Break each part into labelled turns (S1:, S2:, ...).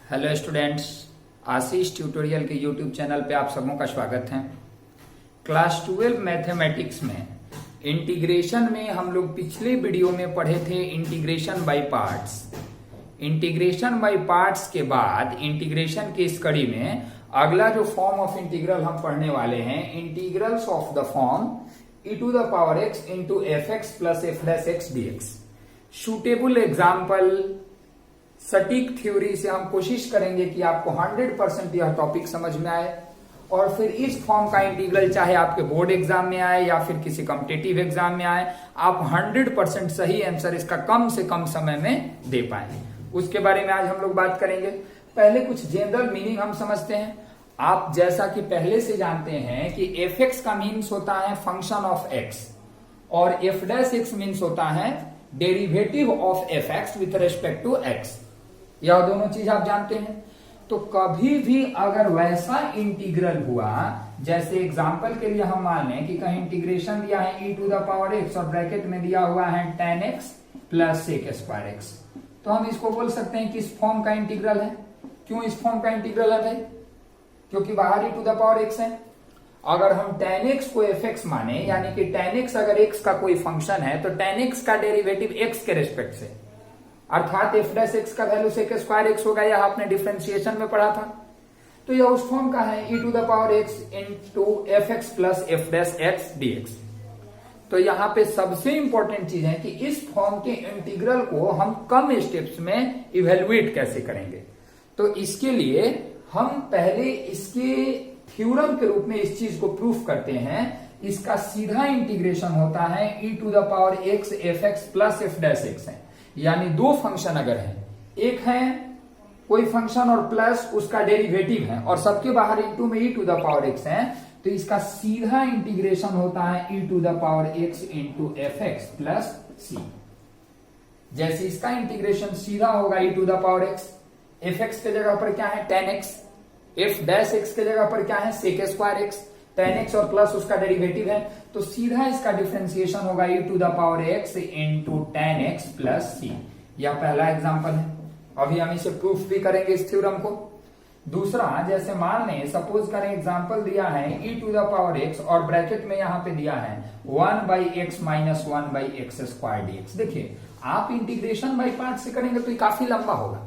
S1: Hello students, आशीष tutorial के YouTube channel पे आप सबों का स्वागत है। क्लास 12 मैथमेटिक्स में इंटीग्रेशन में हम लोग पिछले वीडियो में पढ़े थे integration by parts. Integration by parts के बाद इंटीग्रेशन की इस कड़ी में अगला जो फॉर्म ऑफ इंटीग्रल हम पढ़ने वाले हैं, integrals of the form e⁻x into F x plus F dash x d x. Suitable example, सटीक थ्योरी से हम कोशिश करेंगे कि आपको 100% यह टॉपिक समझ में आए और फिर इस फॉर्म का इंटीग्रल चाहे आपके बोर्ड एग्जाम में आए या फिर किसी कॉम्पिटिटिव एग्जाम में आए, आप 100% सही आंसर इसका कम से कम समय में दे पाए। उसके बारे में आज हम लोग बात करेंगे। पहले कुछ जनरल मीनिंग हम समझते हैं। आप जैसा कि पहले से जानते हैं कि एफ एक्स का मीन्स होता है फंक्शन ऑफ एक्स और एफ डैश एक्स मीन्स होता है derivative of F X with respect to X. यह दोनों चीज आप जानते हैं। तो कभी भी अगर वैसा इंटीग्रल हुआ, जैसे एग्जांपल के लिए हम मान लें कि कहीं इंटीग्रेशन दिया है e⁻x और ब्रैकेट में दिया हुआ है tan x प्लस sec²x, तो हम इसको बोल सकते हैं कि इस फॉर्म का इंटीग्रल है। क्यों इस फॉर्म का इंटीग्रल है भाई? क्योंकि बाहर e⁻x है। अगर हम tan x को fx माने, यानी कि tan x अगर x का कोई फंक्शन है तो tan x का डेरिवेटिव x के रेस्पेक्ट से, अर्थात एफ डैश एक्स का वैल्यू sec² होगा। यह आपने डिफरेंशिएशन में पढ़ा था। तो यह उस फॉर्म का है e⁻x into F x plus F dash x d x. तो यहां पे सबसे इंपॉर्टेंट चीज है कि इस फॉर्म के इंटीग्रल को हम कम स्टेप्स में इवेल्युएट कैसे करेंगे। तो इसके लिए हम पहले इसके थ्योरम के रूप में इस चीज को प्रूफ करते हैं। इसका सीधा इंटीग्रेशन होता है e⁻x F x plus F dash x है। यानी दो फंक्शन अगर है, एक है कोई फंक्शन और प्लस उसका डेरिवेटिव है और सबके बाहर इंटू में e⁻x है, तो इसका सीधा इंटीग्रेशन होता है e⁻x into F x plus c. जैसे इसका इंटीग्रेशन सीधा होगा e⁻x, एफ एक्स के जगह पर क्या है tan x, f dash x के जगह पर क्या है sec²x, tan x और प्लस उसका डेरिवेटिव है, तो सीधा इसका डिफरेंशिएशन होगा e⁻x into tan x plus c. यह पहला एग्जांपल है। अभी हम इसे प्रूफ भी करेंगे इस थ्योरम को। दूसरा, जैसे मान लें सपोज करें एग्जांपल दिया है e⁻x और ब्रैकेट में यहां पे दिया है 1/x माइनस 1/x² dx। देखिए, आप इंटीग्रेशन बाय पार्ट से करेंगे तो ये काफी लंबा होगा,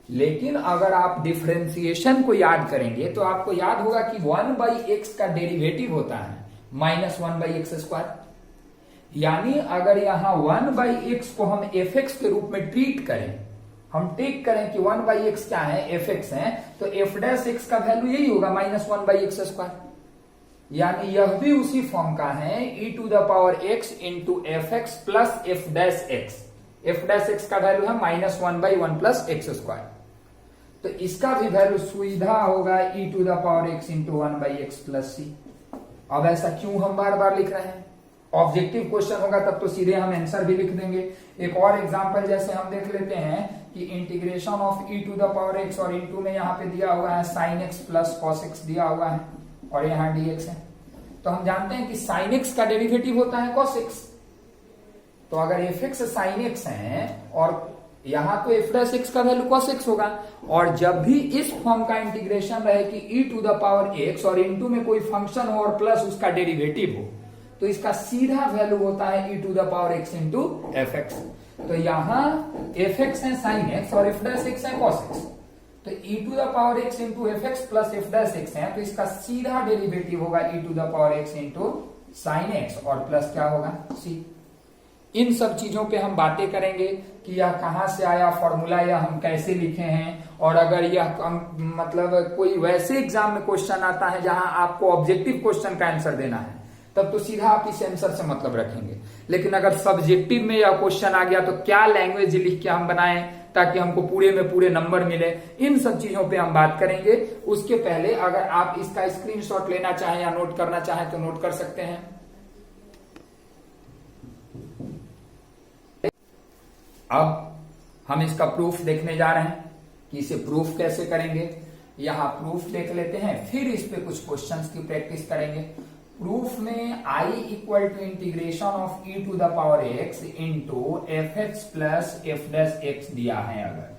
S1: लेकिन अगर आप डिफरेंशिएशन को याद करेंगे तो आपको याद होगा कि 1/x का डेरिवेटिव होता है माइनस 1/x²। यानी अगर यहां 1/x को हम fx के रूप में ट्रीट करें, हम टेक करें कि 1/x क्या है, fx है, तो f डैश x का वैल्यू यही होगा माइनस 1/x²। यानी यह भी उसी फॉर्म का है e⁻x into F x plus F dash x. F dash x का वैल्यू है माइनस 1/1 प्लस x²। तो इसका भी वैल्यू सीधा होगा e⁻x इंटू 1/x प्लस सी। अब ऐसा क्यों हम बार बार लिख रहे हैं? ऑब्जेक्टिव क्वेश्चन होगा तब तो सीधे हम आंसर भी लिख देंगे। एक और एग्जांपल जैसे हम देख लेते हैं कि इंटीग्रेशन ऑफ e⁻x और इंटू में यहाँ पे दिया हुआ है sin x plus cos x दिया हुआ है और यहाँ dx है। तो हम जानते हैं कि sin x का डेरिवेटिव होता है cos x। तो अगर एफ एक्स साइन एक्स है और यहां तो एफ डैश एक्स का वैल्यू cos x होगा, और जब भी इस फॉर्म का इंटीग्रेशन रहे कि e⁻x और इंटू में कोई फंक्शन हो और प्लस उसका डेरिवेटिव हो, तो इसका सीधा वैल्यू होता है e⁻x इंटू एफ एक्स। तो यहां एफ एक्स है साइन एक्स और एफ डैश एक्स है cos x, तो e⁻x into F x plus F dash x है, तो इसका सीधा डेरिवेटिव होगा e⁻x इंटू साइन एक्स और प्लस क्या होगा सी। इन सब चीजों पे हम बातें करेंगे कि यह कहां से आया फॉर्मूला, या हम कैसे लिखे हैं, और अगर यह मतलब कोई वैसे एग्जाम में क्वेश्चन आता है जहां आपको ऑब्जेक्टिव क्वेश्चन का आंसर देना है, तब तो सीधा आप इस आंसर से मतलब रखेंगे। लेकिन अगर सब्जेक्टिव में यह क्वेश्चन आ गया तो क्या लैंग्वेज लिख के हम बनाएं ताकि हमको पूरे में पूरे नंबर मिले, इन सब चीजों पे हम बात करेंगे। उसके पहले अगर आप इसका स्क्रीनशॉट लेना चाहें या नोट करना चाहें तो नोट कर सकते हैं। अब हम इसका प्रूफ देखने जा रहे हैं कि इसे प्रूफ कैसे करेंगे। यहां प्रूफ देख लेते हैं, फिर इस पे कुछ क्वेश्चंस की प्रैक्टिस करेंगे। प्रूफ में I equal to integration of e⁻x into F x plus F dash X दिया है अगर,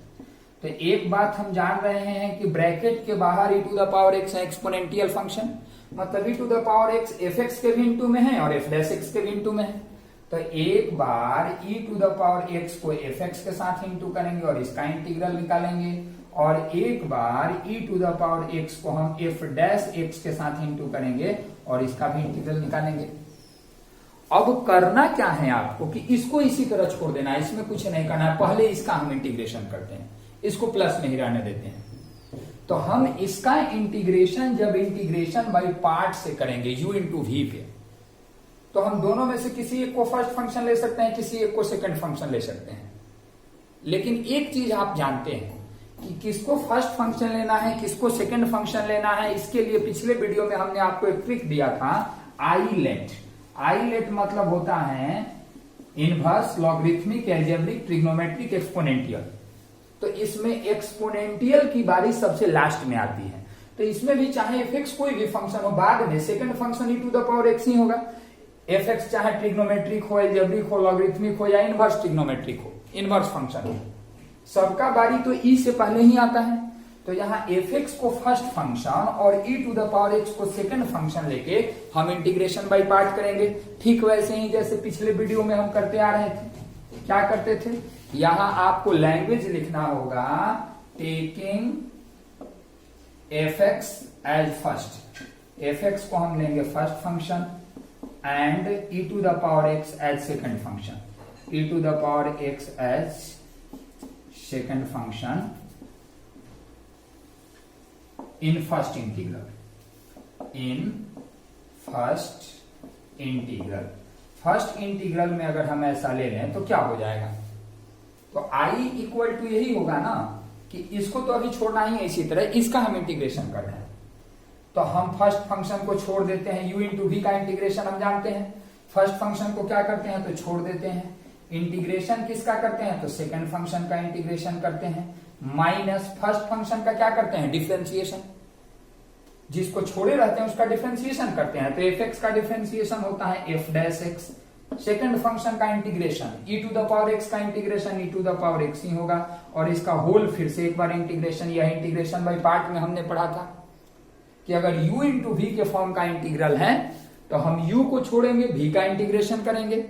S1: तो एक बात हम जान रहे हैं कि ब्रैकेट के बाहर e to the power x है एक्सपोनेंशियल फंक्शन, मतलब e to the power x fx के भी इंटू में है और f डैश x के भी इंटू में है। तो एक बार e to the power x को fx के साथ इंटू करेंगे और इसका इंटीग्रल निकालेंगे, और एक बार e to the power x को हम f डैश x के साथ इंटू करेंगे और इसका भी इंटीग्रल निकालेंगे। अब करना क्या है आपको कि इसको इसी तरह छोड़ देना है, इसमें कुछ नहीं करना है। पहले इसका हम इंटीग्रेशन करते हैं, इसको प्लस में ही रहने देते हैं। तो हम इसका इंटीग्रेशन जब इंटीग्रेशन बाई पार्ट से करेंगे u इंटू वी पे, तो हम दोनों में से किसी एक को फर्स्ट फंक्शन ले सकते हैं, किसी एक को सेकंड फंक्शन ले सकते हैं। लेकिन एक चीज आप जानते हैं कि किसको फर्स्ट फंक्शन लेना है, किसको सेकंड फंक्शन लेना है। इसके लिए पिछले वीडियो में हमने आपको एक ट्रिक दिया था, आईलेट। आईलेट मतलब होता है inverse, logarithmic, algebraic, trigonometric, exponential. तो इसमें एक्सपोनेंशियल की बारी सबसे लास्ट में आती है। तो इसमें भी चाहे fx कोई भी फंक्शन हो, बाद में second function e to the power x ही होगा। fx चाहे ट्रिग्नोमेट्रिक हो, एल्जेब्रिक हो, लॉगरिथमिक हो या इनवर्स ट्रिग्नोमेट्रिक हो, इनवर्स फंक्शन हो, सबका बारी तो e से पहले ही आता है। तो यहाँ fx को फर्स्ट फंक्शन और e to the power x को सेकंड फंक्शन लेके हम इंटीग्रेशन बाई पार्ट करेंगे। ठीक वैसे ही जैसे पिछले वीडियो में हम करते आ रहे थे। क्या करते थे, यहां आपको लैंग्वेज लिखना होगा taking fx as first. fx को हम लेंगे first function and e to the power x as second function, e to the power x as second function in first integral. In first integral, first integral में अगर हम ऐसा ले लें तो क्या हो जाएगा, तो i इक्वल टू यही होगा ना कि इसको तो अभी छोड़ना ही है, इसी तरह इसका हम इंटीग्रेशन कर रहे हैं। तो हम फर्स्ट फंक्शन को छोड़ देते हैं, u इंटू वी का इंटीग्रेशन हम जानते हैं। फर्स्ट फंक्शन को क्या करते हैं तो छोड़ देते हैं, इंटीग्रेशन किसका करते हैं तो सेकंड फंक्शन का इंटीग्रेशन करते हैं, माइनस फर्स्ट फंक्शन का क्या करते हैं डिफरेंशिएशन, जिसको छोड़े रहते हैं उसका डिफरेंशिएशन करते हैं। तो fx का डिफरेंशिएशन होता है f dash x, second function का integration e to the power x का integration e to the power x ही होगा, और इसका होल फिर से एक बार इंटीग्रेशन, यह इंटीग्रेशन बाई पार्ट में हमने पढ़ा था कि अगर u इंटू वी के फॉर्म का इंटीग्रल है तो हम u को छोड़ेंगे, v का इंटीग्रेशन करेंगे,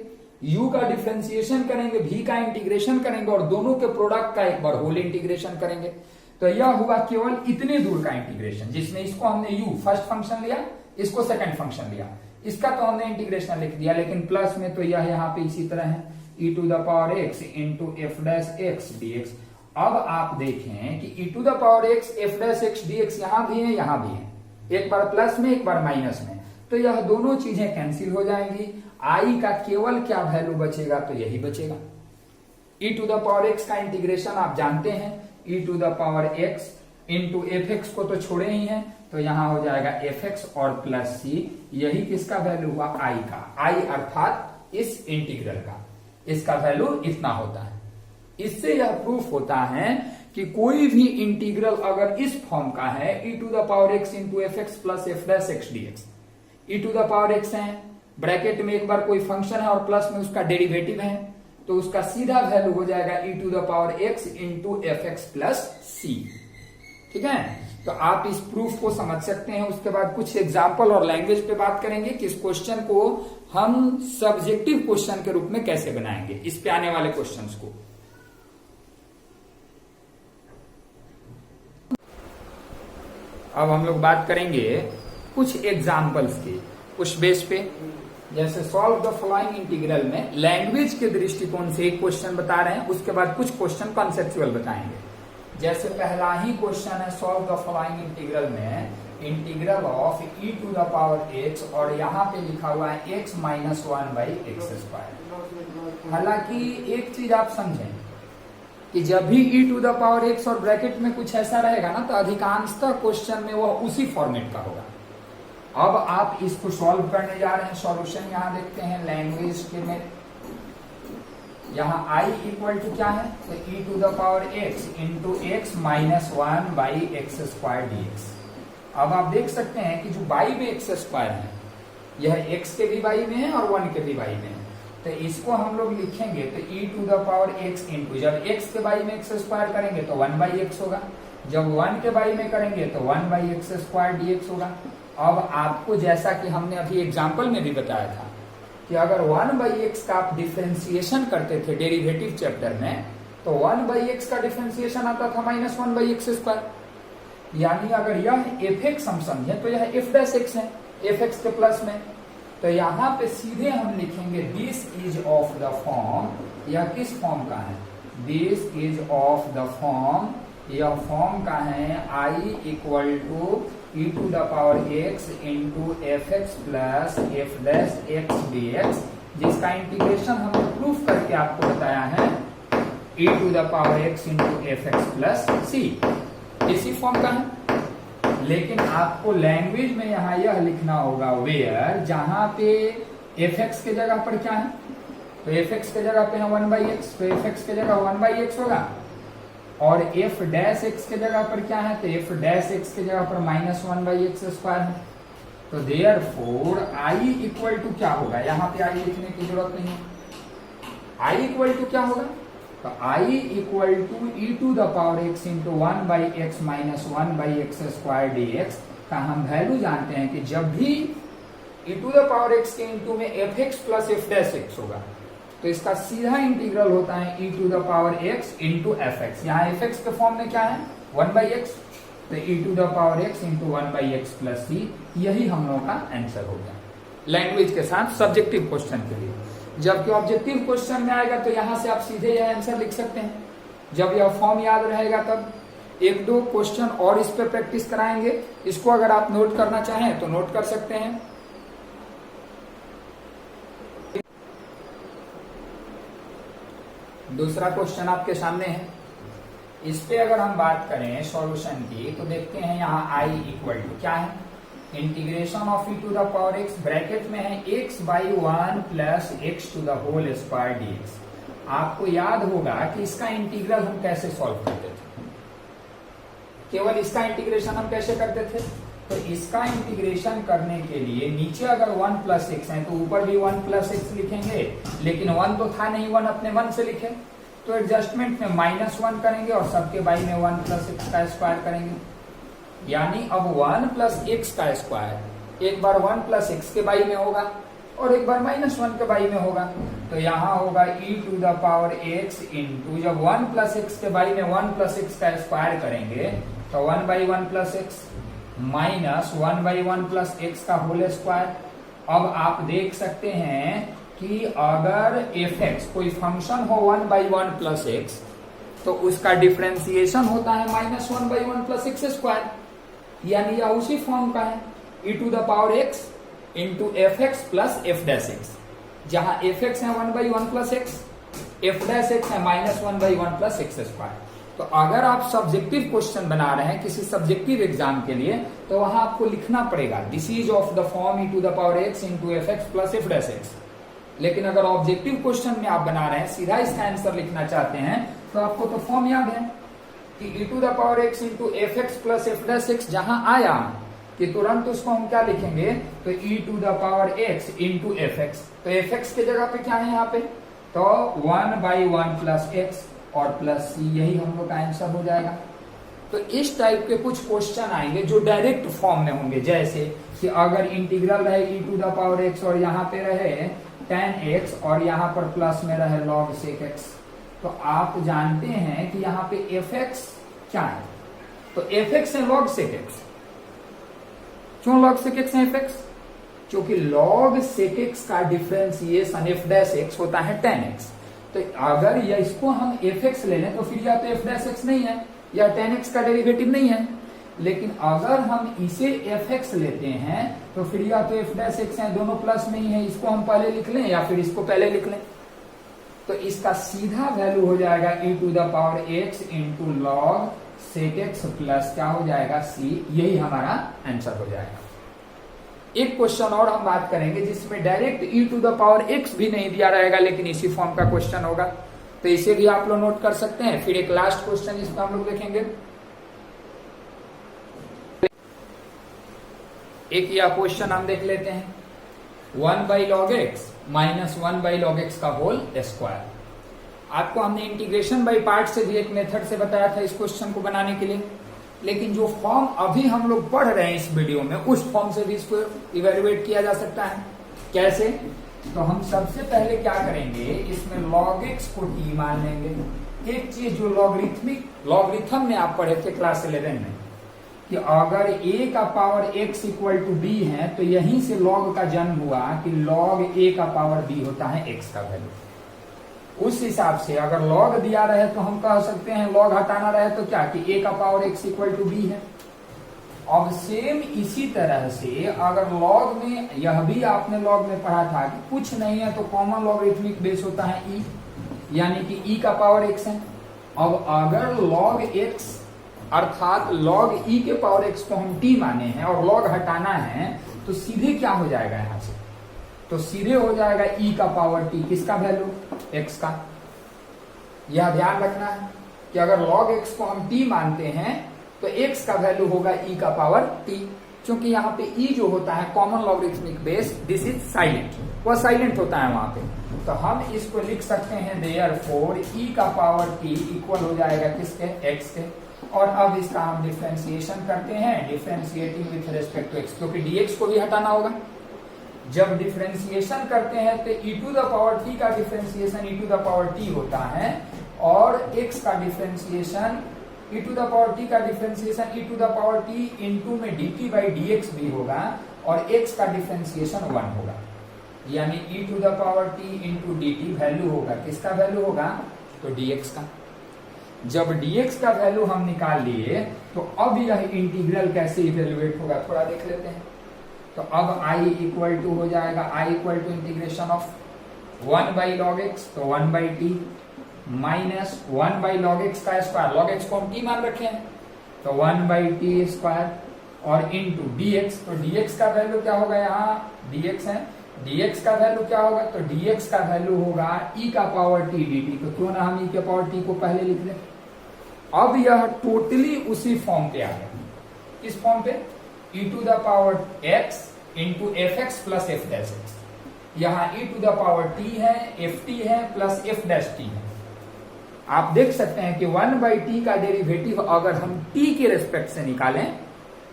S1: u का डिफरेंशिएशन करेंगे, v का इंटीग्रेशन करेंगे और दोनों के प्रोडक्ट का एक बार होल इंटीग्रेशन करेंगे। तो यह हुआ केवल इतने दूर का इंटीग्रेशन, जिसमें इसको हमने u फर्स्ट फंक्शन लिया, इसको सेकंड फंक्शन लिया, इसका तो हमने इंटीग्रेशन लिख दिया। लेकिन प्लस में तो यह यहाँ पे इसी तरह है e to the power x into f dash x dx। अब आप देखें कि e to the power x f dash x dx यहां भी है, यहां भी है, एक बार प्लस में एक बार माइनस में, तो यह दोनों चीजें कैंसिल हो जाएंगी। i का केवल क्या वैल्यू बचेगा तो यही बचेगा। e to the power x का इंटीग्रेशन आप जानते हैं, e to the power x into F x को तो छोड़े ही हैं, तो यहां हो जाएगा fx और प्लस c, यही किसका वैल्यू हुआ i का, i अर्थात इस इंटीग्रल का, इसका वैल्यू इतना होता है। इससे यह प्रूफ होता है कि कोई भी इंटीग्रल अगर इस फॉर्म का है e to the power x into F x plus F dash x dx, e to the power x है, ब्रैकेट में एक बार कोई फंक्शन है और प्लस में उसका डेरिवेटिव है, तो उसका सीधा वैल्यू हो जाएगा e to the power x into F x plus c. ठीक है, तो आप इस प्रूफ को समझ सकते हैं। उसके बाद कुछ एग्जाम्पल और लैंग्वेज पे बात करेंगे कि इस क्वेश्चन को हम सब्जेक्टिव क्वेश्चन के रूप में कैसे बनाएंगे, इस पे आने वाले क्वेश्चंस को। अब हम लोग बात करेंगे कुछ एग्जाम्पल्स की, उस बेस पे, जैसे सॉल्व द फॉलोइंग इंटीग्रल में लैंग्वेज के दृष्टिकोण से एक क्वेश्चन बता रहे हैं, उसके बाद कुछ क्वेश्चन कॉन्सेप्चुअल बताएंगे। जैसे पहला ही क्वेश्चन है सॉल्व द फॉलोइंग इंटीग्रल में, integral of e to the power x, और यहाँ पे लिखा हुआ है x minus 1 by x square. हालांकि एक चीज आप समझें कि जब भी e to the power x और ब्रैकेट में कुछ ऐसा रहेगा ना, तो अधिकांशतः क्वेश्चन में वह उसी फॉर्मेट का होगा। अब आप इसको सॉल्व करने जा रहे हैं, सॉल्यूशन यहाँ देखते हैं लैंग्वेज के में, यहाँ i इक्वल टू क्या है तो e to the power x into x minus 1 by x square dx। अब आप देख सकते हैं कि जो बाई में एक्स स्क्वायर है, यह x के भी बाई में है और 1 के भी बाई में है, तो इसको हम लोग लिखेंगे तो e to the power x into, जब x के बाई में एक्स स्क्वायर करेंगे तो 1/x होगा, जब 1 के बाई में करेंगे तो 1/x स्क्वायर dx होगा। अब आपको जैसा कि हमने अभी एग्जाम्पल में भी बताया था कि अगर 1/x का आप डिफरेंशिएशन करते थे डेरिवेटिव चैप्टर में, तो 1/x का डिफरेंशिएशन आता था -1/x स्क्वायर, यानी अगर यह fx हम समझे तो यह f' है fx के प्लस में। तो यहाँ पे सीधे हम लिखेंगे this is of the form, यह किस फॉर्म का है, this is of the form, यह फॉर्म का है i equal to e to the power x into F x plus F dash x d x, जिसका इंटीग्रेशन हमने प्रूफ करके आपको बताया है e to the power x into F x plus c, इसी फॉर्म का है। लेकिन आपको लैंग्वेज में यहाँ यह लिखना होगा वेयर, जहां पे fx के जगह पर क्या है, तो fx के जगह पे है 1/x, तो fx के जगह 1/x होगा, और f डैश x के जगह पर क्या है, तो f डैश x के जगह पर -1/x स्क्वायर है। तो देयरफॉर i इक्वल टू क्या होगा, यहाँ पे i लिखने की जरूरत नहीं है, i इक्वल टू क्या होगा, तो i equal to e to the power x into 1/x minus 1/x square dx का हम वैल्यू जानते हैं कि जब भी e to the power x के इंटू में fx plus f dash x होगा तो इसका सीधा इंटीग्रल होता है e to the power x into fx। यहाँ fx के फॉर्म में क्या है 1/x, तो e to the power x into 1/x plus c, यही हम लोगों का आंसर हो गया लैंग्वेज के साथ सब्जेक्टिव क्वेश्चन के लिए। जबकि ऑब्जेक्टिव क्वेश्चन में आएगा तो यहां से आप सीधे यह आंसर लिख सकते हैं। जब यह फॉर्म याद रहेगा तब 1-2 क्वेश्चन और इस पे प्रैक्टिस कराएंगे, इसको अगर आप नोट करना चाहें तो नोट कर सकते हैं। दूसरा क्वेश्चन आपके सामने है, इस पे अगर हम बात करें सॉल्यूशन की तो देखते हैं यहाँ i इक्वल टू क्या है, integration of e to the power x, bracket में है x/1 plus x to the whole square dx। आपको याद होगा कि इसका इंटीग्रल हम कैसे सॉल्व करते थे, केवल इसका इंटीग्रेशन हम कैसे करते थे, तो इसका इंटीग्रेशन करने के लिए नीचे अगर 1 प्लस x है तो ऊपर भी 1 प्लस x लिखेंगे, लेकिन 1 तो था नहीं, 1 अपने 1 से लिखे, तो एडजस्टमेंट में -1 करेंगे और सबके बाई में 1 प्लस x का स्क्वायर करेंगे, यानी अब 1 प्लस x का स्क्वायर एक बार 1 प्लस x के बाई में होगा और एक बार -1 के बाई में होगा। तो यहाँ होगा e to the power x into, जब 1 प्लस x के बाई में 1 प्लस x का स्क्वायर करेंगे तो 1/1 plus x minus 1/1 plus x का होल स्क्वायर। अब आप देख सकते हैं कि अगर fx कोई फंक्शन हो 1/1 प्लस x तो उसका डिफरेंशिएशन होता है -1/1 प्लस x स्क्वायर, यानी यह उसी फॉर्म का है e to the power x into F x plus F dash x, जहां एफ एक्स है 1/1 plus x, f dash x है -1/1 प्लस एक्स स्क्वायर। तो अगर आप सब्जेक्टिव क्वेश्चन बना रहे हैं किसी सब्जेक्टिव एग्जाम के लिए तो वहां आपको लिखना पड़ेगा this is of the form e to the power x into F x plus F dash x. लेकिन अगर ऑब्जेक्टिव क्वेश्चन में आप बना रहे हैं, सीधा इसका आंसर लिखना चाहते हैं, तो आपको तो फॉर्म याद है कि e to the power x into F x plus F dash x जहां आया कि तुरंत उसको हम क्या लिखेंगे, तो e to the power x into F x. तो एफ एक्स के जगह पे क्या है यहाँ पे, तो 1/1 प्लस x और प्लस c, यही हम लोग का आंसर हो जाएगा। तो इस टाइप के कुछ क्वेश्चन आएंगे जो डायरेक्ट फॉर्म में होंगे, जैसे कि अगर इंटीग्रल रहे e to the power x और यहाँ पे रहे tan x और यहाँ पर प्लस में रहे log sec x, तो आप जानते हैं कि यहाँ पे एफ एक्स क्या है, तो एफ एक्स है log sec x। क्यों log sec x है एफ एक्स, क्योंकि log sec x का डिफरेंशिएशन एफ डैश एक्स होता है tan x। तो अगर या इसको हम एफ एक्स ले लें तो फिर या तो एफ डैश एक्स नहीं है या tan x का डेरिवेटिव नहीं है, लेकिन अगर हम इसे एफ एक्स लेते हैं तो फिर या तो एफ डैश एक्स है, दोनों प्लस में ही है, इसको हम पहले लिख लें या फिर इसको पहले लिख लें। तो इसका सीधा वैल्यू हो जाएगा e to the power x into log sec x plus क्या हो जाएगा c, यही हमारा आंसर हो जाएगा। एक क्वेश्चन और हम बात करेंगे जिसमें direct e to the power x भी नहीं दिया रहेगा, लेकिन इसी फॉर्म का क्वेश्चन होगा, तो इसे भी आप लोग नोट कर सकते हैं। फिर एक लास्ट क्वेश्चन जिसको हम लोग देखेंगे, एक यह क्वेश्चन हम देख लेते हैं, 1/log x -1/log(x) का होल स्क्वायर। आपको हमने इंटीग्रेशन बाय पार्ट से भी एक मेथड से बताया था इस क्वेश्चन को बनाने के लिए, लेकिन जो फॉर्म अभी हम लोग पढ़ रहे हैं इस वीडियो में, उस फॉर्म से भी इसको इवेल्युएट किया जा सकता है। कैसे? तो हम सबसे पहले क्या करेंगे, इसमें log x को t मान लेंगे। एक चीज जो लॉगरिथम में आप पढ़े थे क्लास 11 में, कि अगर a का power x equal to b है तो यहीं से log का जन्म हुआ कि log a का पावर b होता है x का वैल्यू। उस हिसाब से अगर log दिया रहे तो हम कह सकते हैं, log हटाना रहे तो क्या, कि a का power x equal to b है। अब सेम इसी तरह से अगर log में, यह भी आपने log में पढ़ा था कि कुछ नहीं है तो कॉमन लॉगरिथमिक बेस होता है e, यानी कि e का पावर x है। अब अगर log x अर्थात log e के पावर x को हम t माने हैं और log हटाना है तो सीधे क्या हो जाएगा यहां से, तो सीधे हो जाएगा e का पावर t, किसका वैल्यू, x का। यह ध्यान रखना है कि अगर log x को हम t मानते हैं तो x का वैल्यू होगा e का पावर t, क्योंकि यहाँ पे e जो होता है common logarithmic base, this is silent, वह साइलेंट होता है वहां पे। तो हम इसको लिख सकते हैं देयरफॉर e का पावर t इक्वल हो जाएगा किसके, x के। और अब इसका हम डिफरेंशिएशन करते हैं, differentiating with respect to x, क्योंकि dx को भी हटाना होगा। जब डिफरेंशिएशन करते हैं तो e to the power t का differentiation e to the power t होता है, और x का differentiation e to the power t का differentiation e to the power t into में dt बाई dx भी होगा, और x का डिफरेंशिएशन 1 होगा, यानी e to the power t into dt value होगा, किसका वैल्यू होगा, तो dx का। जब dx का वैल्यू हम निकाल लिए तो अब यह इंटीग्रल कैसे इवेल्युएट होगा थोड़ा देख लेते हैं। तो अब i इक्वल टू हो जाएगा, i equal to integration of 1/log x, तो 1/t माइनस 1/log x का स्क्वायर, log x को हम t मान रखे हैं तो 1/t स्क्वायर, और इंटू dx, तो dx का वैल्यू क्या होगा, यहाँ dx है, dx का वैल्यू क्या होगा, तो dx का वैल्यू होगा e का पावर t dt। तो क्यों ना हम e के पावर t को पहले लिख लें। अब यह टोटली उसी फॉर्म पे आ गया, किस फॉर्म पे, e to the power x into F x plus F dash x. यहाँ e to the power t है, ft है, प्लस f डैश t है। आप देख सकते हैं कि 1/t का डेरिवेटिव अगर हम t के रेस्पेक्ट से निकालें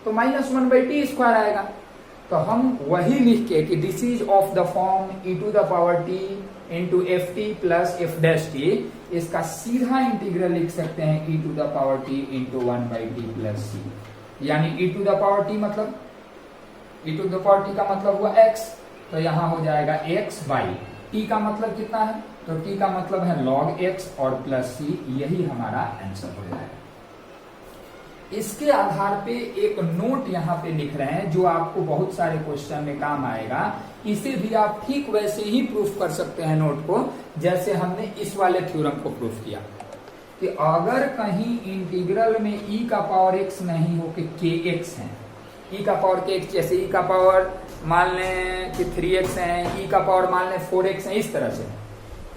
S1: तो -1/t स्क्वायर आएगा। तो हम वही लिख के कि this is of the form e to the power t into f t plus F dash t, इसका सीधा इंटीग्रल लिख सकते हैं e to the power t into 1/t plus c, यानी e to the power t मतलब, e to the power t का मतलब हुआ x, तो यहां हो जाएगा x बाई t का मतलब कितना है, तो t का मतलब है log x और प्लस c, यही हमारा आंसर हो जाएगा। इसके आधार पे एक नोट यहाँ पे लिख रहे हैं जो आपको बहुत सारे क्वेश्चन में काम आएगा। इसे भी आप ठीक वैसे ही प्रूफ कर सकते हैं नोट को, जैसे हमने इस वाले थ्योरम को प्रूफ किया कि अगर कहीं इंटीग्रल में e का पावर x नहीं हो कि kx है, e का पावर kx, जैसे e का पावर मान लें कि 3x है, e का पावर मान लें 4x है, इस तरह से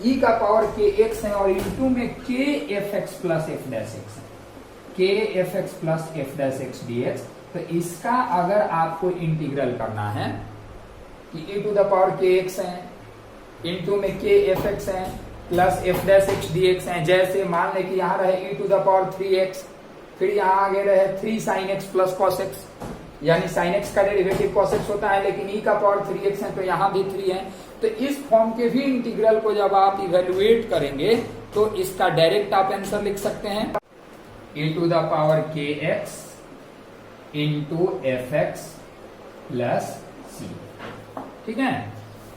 S1: e का पावर kx है और इंटू में kfx plus f dash x है, kfx plus f dash x dx। तो इसका अगर आपको इंटीग्रल करना है कि e to the power kx है, इंटू में kfx है, plus f dash x dx है, जैसे मान लें कि यहाँ रहे e to the power 3x, फिर यहाँ आगे रहे 3 sin x plus cos x, यानी sin x का डेरिवेटिव cos x होता है, लेकिन e का पावर 3x है तो यहाँ भी 3 है। तो इस फॉर्म के भी इंटीग्रल को जब आप इवेल्युएट करेंगे तो इसका डायरेक्ट आप आंसर लिख सकते हैं e to the power kx into F x plus c, ठीक है।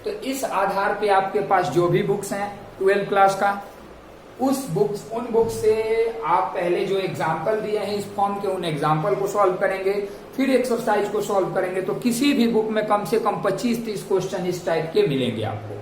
S1: तो इस आधार पे आपके पास जो भी बुक्स हैं 12 क्लास का, उन बुक्स से आप पहले जो एग्जाम्पल दिए हैं इस फॉर्म के, उन एग्जाम्पल को सॉल्व करेंगे, फिर एक्सरसाइज को सॉल्व करेंगे, तो किसी भी बुक में कम से कम 25-30 क्वेश्चन इस टाइप के मिलेंगे आपको,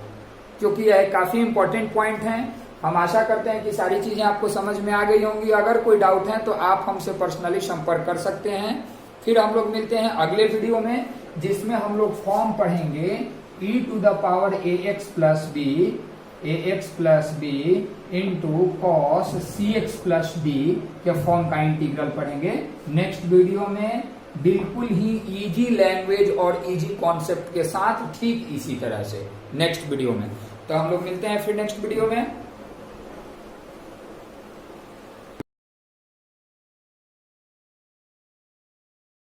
S1: क्योंकि यह काफी इंपॉर्टेंट पॉइंट है। हम आशा करते हैं कि सारी चीजें आपको समझ में आ गई होंगी। अगर कोई डाउट है तो आप हमसे पर्सनली संपर्क कर सकते हैं। फिर हम लोग मिलते हैं अगले वीडियो में, जिसमें हम लोग फॉर्म पढ़ेंगे e to the power ax plus b into cos cx plus d के फॉर्म का इंटीग्रल पढ़ेंगे नेक्स्ट वीडियो में। बिल्कुल ही इजी लैंग्वेज और इजी कॉन्सेप्ट के साथ, ठीक इसी तरह से नेक्स्ट वीडियो में। तो हम लोग मिलते हैं फिर नेक्स्ट वीडियो में।